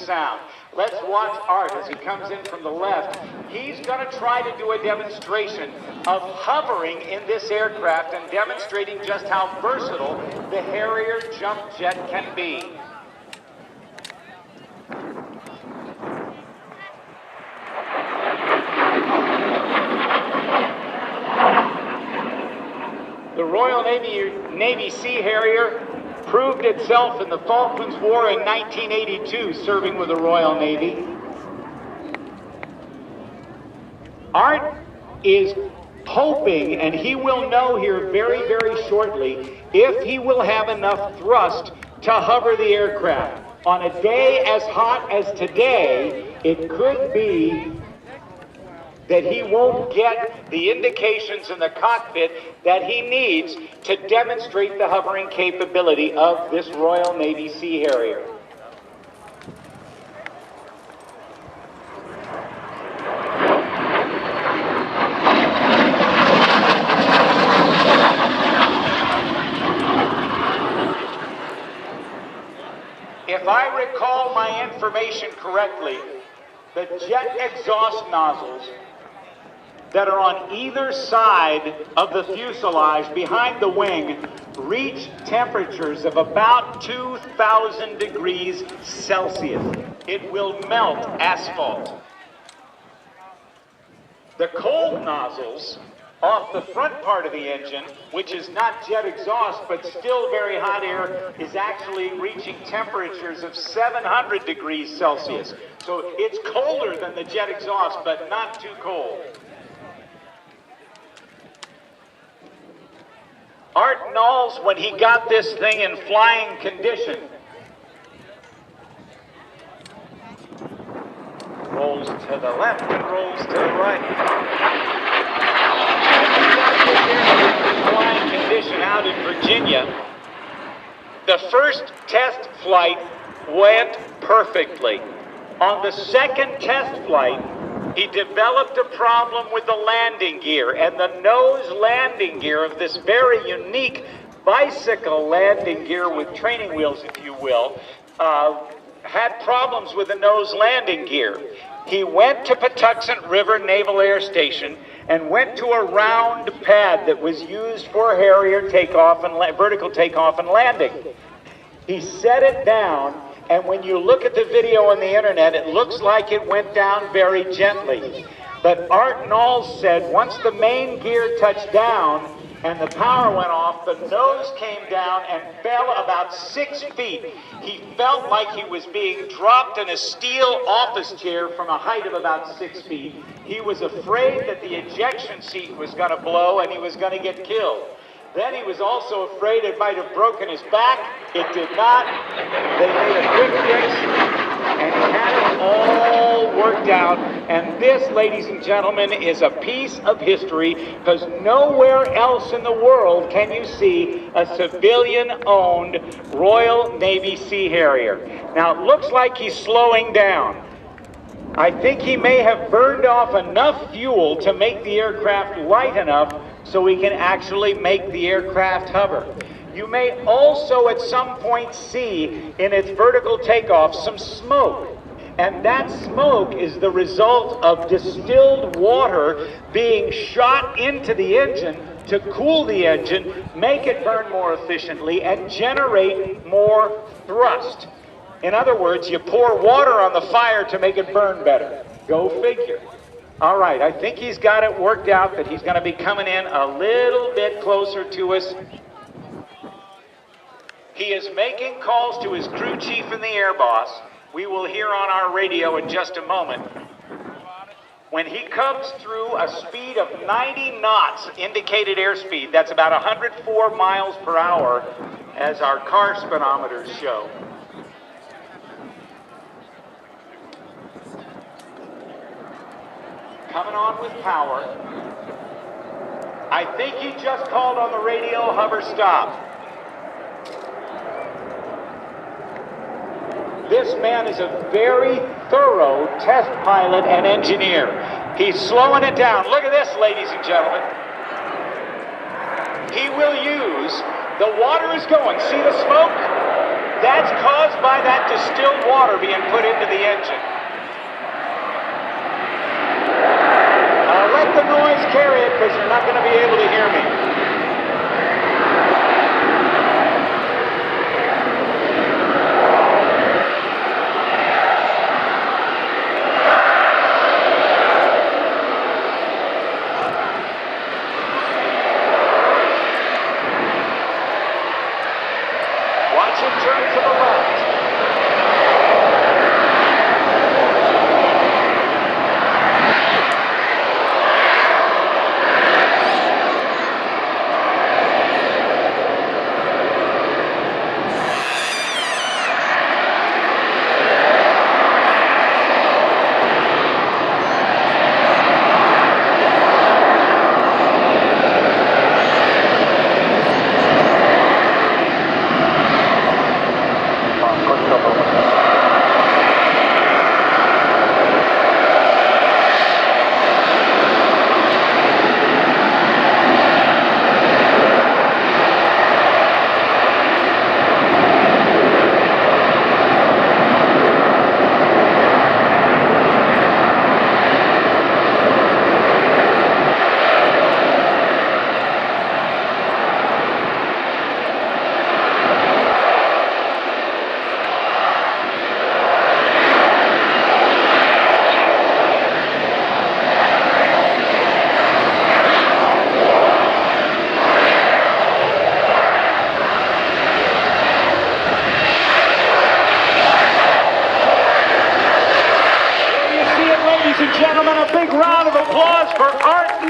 sound. Let's watch Art as he comes in from the left. He's going to try to do a demonstration of hovering in this aircraft and demonstrating just how versatile the Harrier jump jet can be. The Royal Navy Sea Harrier proved itself in the Falklands War in 1982, serving with the Royal Navy. Art is hoping, and he will know here very, very shortly, if he will have enough thrust to hover the aircraft. On a day as hot as today, it could be that he won't get the indications in the cockpit that he needs to demonstrate the hovering capability of this Royal Navy Sea Harrier. If I recall my information correctly, the jet exhaust nozzles that are on either side of the fuselage behind the wing reach temperatures of about 2,000 degrees Celsius. It will melt asphalt. The cold nozzles off the front part of the engine, which is not jet exhaust but still very hot air, is actually reaching temperatures of 700 degrees Celsius. So it's colder than the jet exhaust, but not too cold. Art Nalls, when he got this thing in flying condition, rolls to the left and rolls to the right. When he got this aircraft in flying condition out in Virginia, the first test flight went perfectly. On the second test flight, he developed a problem with the landing gear, and the nose landing gear of this very unique bicycle landing gear with training wheels, if you will, had problems with the nose landing gear. He went to Patuxent River Naval Air Station and went to a round pad that was used for Harrier takeoff and vertical takeoff and landing. He set it down, and when you look at the video on the internet, it looks like it went down very gently. But Art Nalls said once the main gear touched down and the power went off, the nose came down and fell about 6 feet. He felt like he was being dropped in a steel office chair from a height of about 6 feet. He was afraid that the ejection seat was going to blow and he was going to get killed. Then he was also afraid it might have broken his back. It did not. They made a quick fix, and he had it all worked out. And this, ladies and gentlemen, is a piece of history, because nowhere else in the world can you see a civilian-owned Royal Navy Sea Harrier. Now, it looks like he's slowing down. I think he may have burned off enough fuel to make the aircraft light enough so we can actually make the aircraft hover. You may also at some point see in its vertical takeoff some smoke, and that smoke is the result of distilled water being shot into the engine to cool the engine, make it burn more efficiently, and generate more thrust. In other words, you pour water on the fire to make it burn better. Go figure. All right, I think he's got it worked out that he's going to be coming in a little bit closer to us. He is making calls to his crew chief and the air boss. We will hear on our radio in just a moment. When he comes through a speed of 90 knots, indicated airspeed, that's about 104 miles per hour, as our car speedometers show. Coming on with power. I think he just called on the radio, hover stop. This man is a very thorough test pilot and engineer. He's slowing it down. Look at this, ladies and gentlemen. He will use, the water is going. See the smoke? That's caused by that distilled water being put into the because you're not going to be able to hear me.